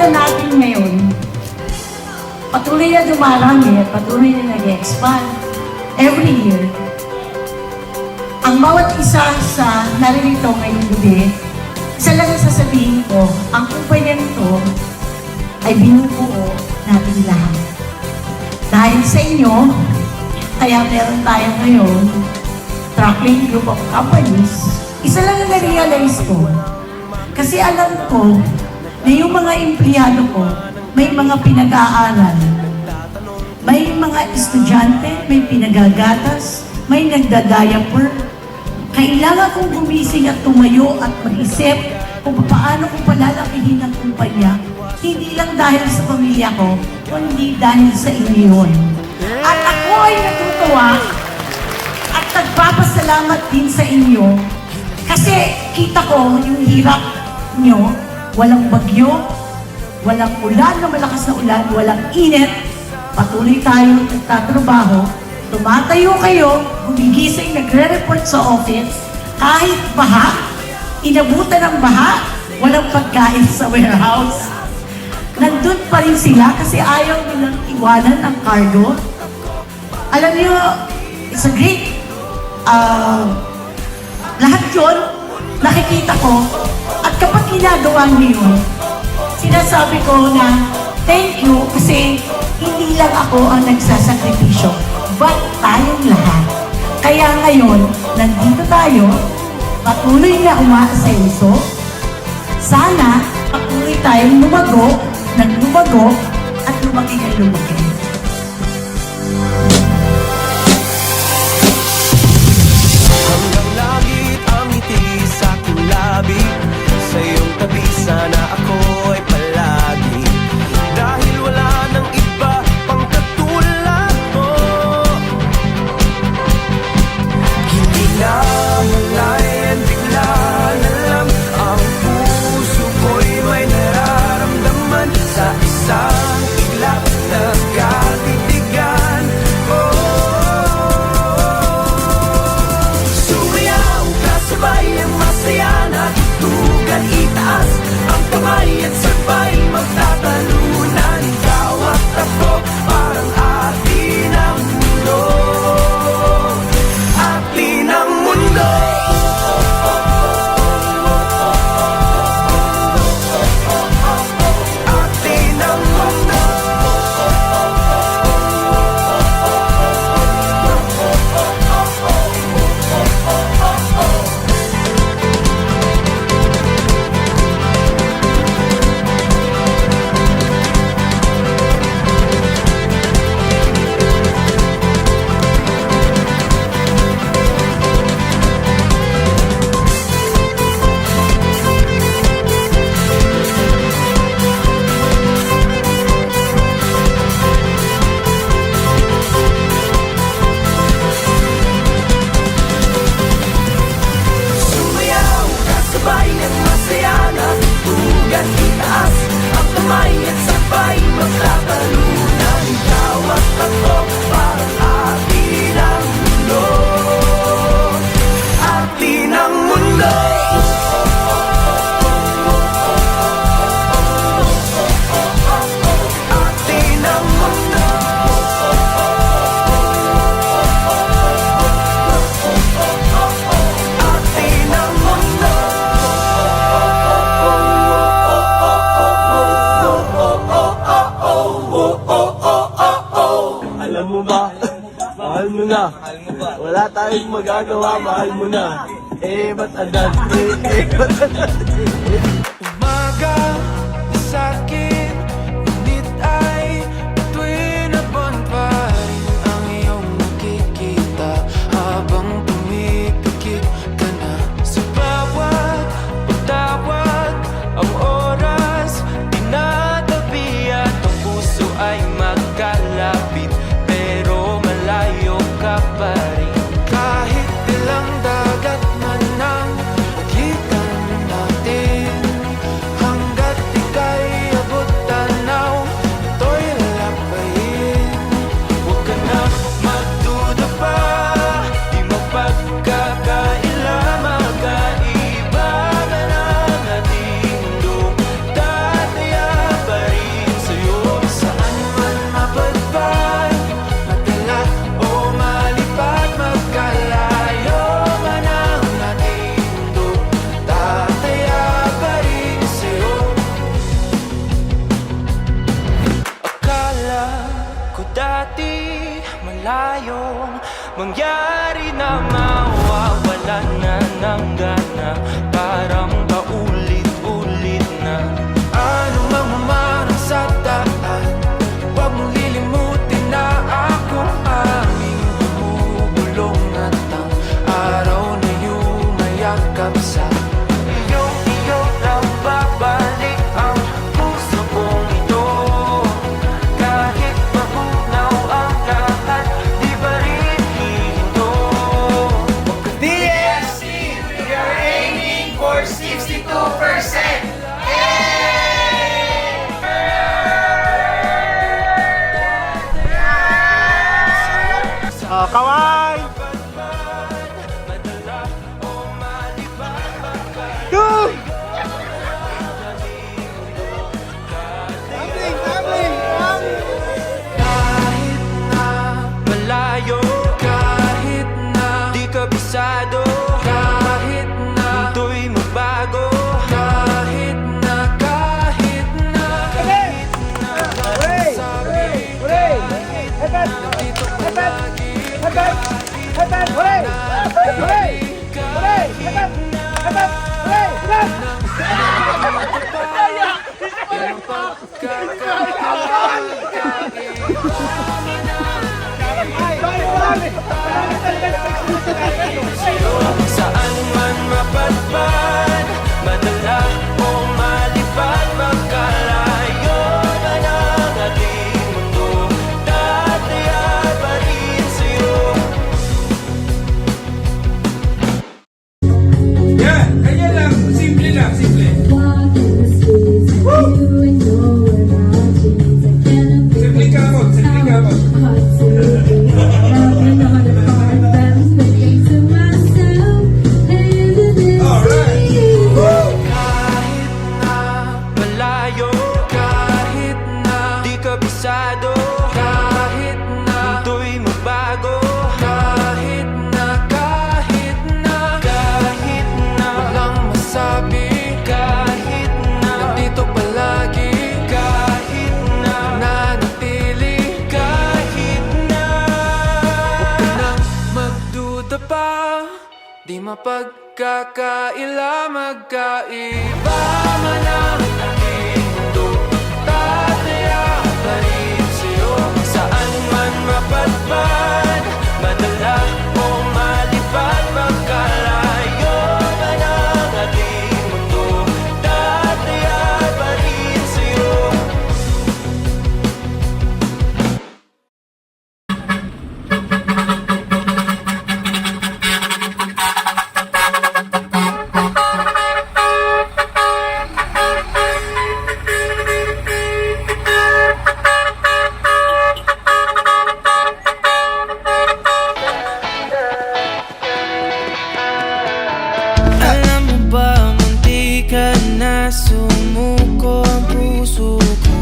na natin ngayon, patuloy na dumarami at patuloy na nag-expand every year. Ang bawat isa sa naririto ngayong gabi, isa lang ang sasabihin ko, ang kumpanya nito ay binubuo natin lahat. Dahil sa inyo, kaya meron tayo ngayon, Truckling Group of Companies. Isa lang ang na-realize ko, kasi alam ko na yung mga empleyado ko, may mga pinag-aaral, may mga estudyante, may pinagagatas, may nagda-diaper. Kailangan kong gumising at tumayo at mag-isip kung paano ko palalakihin ang kumpanya. Hindi lang dahil sa pamilya ko, kundi dahil sa inyo yun. At ako ay natutuwa at nagpapasalamat din sa inyo kasi kita ko yung hirap nyo, walang bagyo, walang ulan na malakas na ulan, walang init, patuloy tayo nagtatrabaho, tumatayo kayo, gumigising, nagre-report sa office, kahit baha, inabutan ng baha, walang pagkain sa warehouse. Nandun pa rin sila kasi ayaw nilang iwanan ang cargo. Alam niyo, it's a great, lahat yun, nakikita ko, at kapag ginagawa niyo yun, sinasabi ko na thank you kasi hindi lang ako ang nagsasakripisyo, but tayong lahat. Kaya ngayon, nandito tayo, patuloy na umaasenso. Sana patuloy tayong lumago, naglumago, at lumaki ng lumaki. Hanggang langit ang ngiti sa aking labi, sa iyong tabi sana ako ay palagi. Dahil wala nang iba pang katulad mo. Hindi na malayan, bigla na lang ang puso ko'y may nararamdaman sa isang iglap na katitigan. Sumayaw kasabay ang masaya na tutugan, itaas ang kamay at sabay magtatalunan. Ikaw at ako parang atin ang mundo, atin ang mundo. Atin ang mundo. Sumayaw kasabay ng masaya na tutugan, itaas ang kamay at sabay magtatalunan. Ikaw at ako parang atin ang mundo, atin ang mundo. Atin ang mundo. Atin ang mundo. Alam mo ba, mahal mo na. Wala tayong magagawa, mahal mo na. Ba't adan? Ba't adan? Umaga na sa'kin, ngunit ay tuwing na bonfire ang iyong nakikita habang pumipikit ka na. Sa bawat pagtawag, ang oras tinatabi at ang puso ay magkalapit, pero malayo ka pa rin. Kahit ilang dagat man ang pagitan natin, hanggat kabisado, kahit na mundo'y magbago, kahit na sabi, nandito palagi. Saan man mapadpad, madala o malipad, magkalayo na ng ating mundo, tataya pa rin sa'yo. Yan, ganyan lang. Simple lang, simple. Simple ka mo, simple ka mo. Kahit na malayo, kahit na di kabisado, kahit na mundo'y magbago, kahit na walang masabi, kahit na nandito palagi, kahit na nanatili, kahit na huwag ka nang magduda pa, di mapagkakaila, magkaiba man ang ating mundo, tataya pa rin sa'yo. Saan man mapadpad, madala o malipad, magkalayo man ang ating mundo, tataya pa rin sa'yo. Alam mo ba, munti ka na sumuko ang puso ko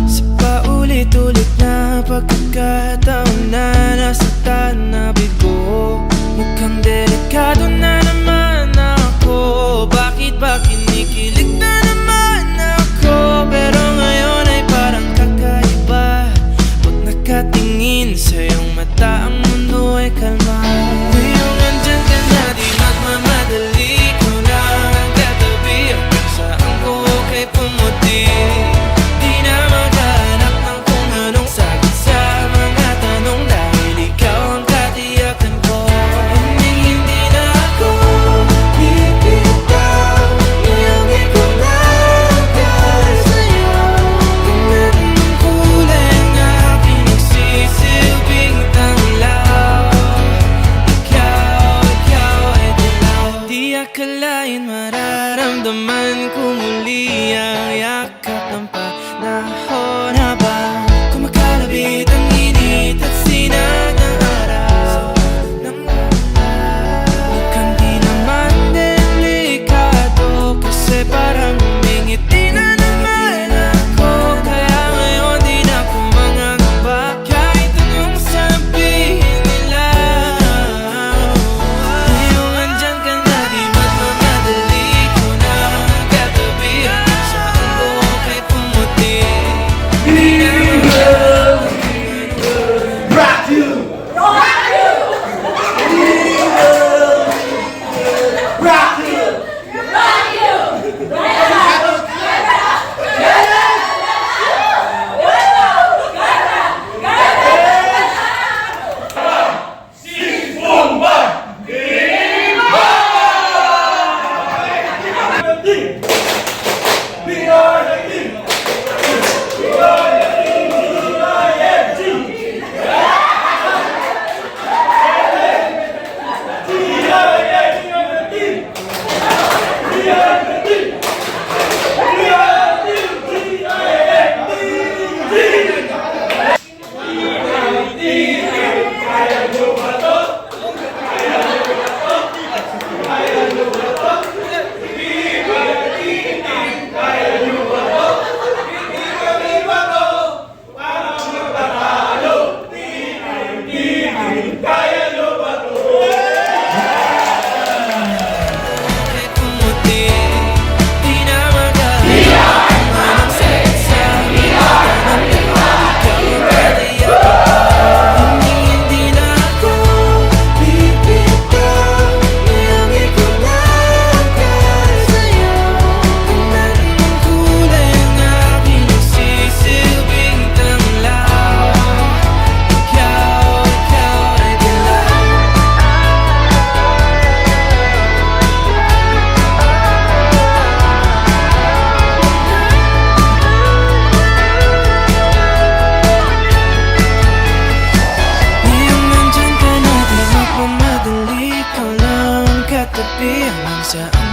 sa paulit-ulit na pagkakataon na nasaktan na bigo. Mukhang delikado na naman ako, bakit ba kinikilig na naman ako? Pero ngayon ay parang kakaiba, pag nakatingin sa iyong mata ang mundo ay kalma. Ngayong andyan ka na, di magmamadali, ko lang ang katabi, hanggang saan ko kay pumuti. Di na maghanap ng kung anong sagot sa mga tanong, dahil ikaw ang katiyakan. Siya ang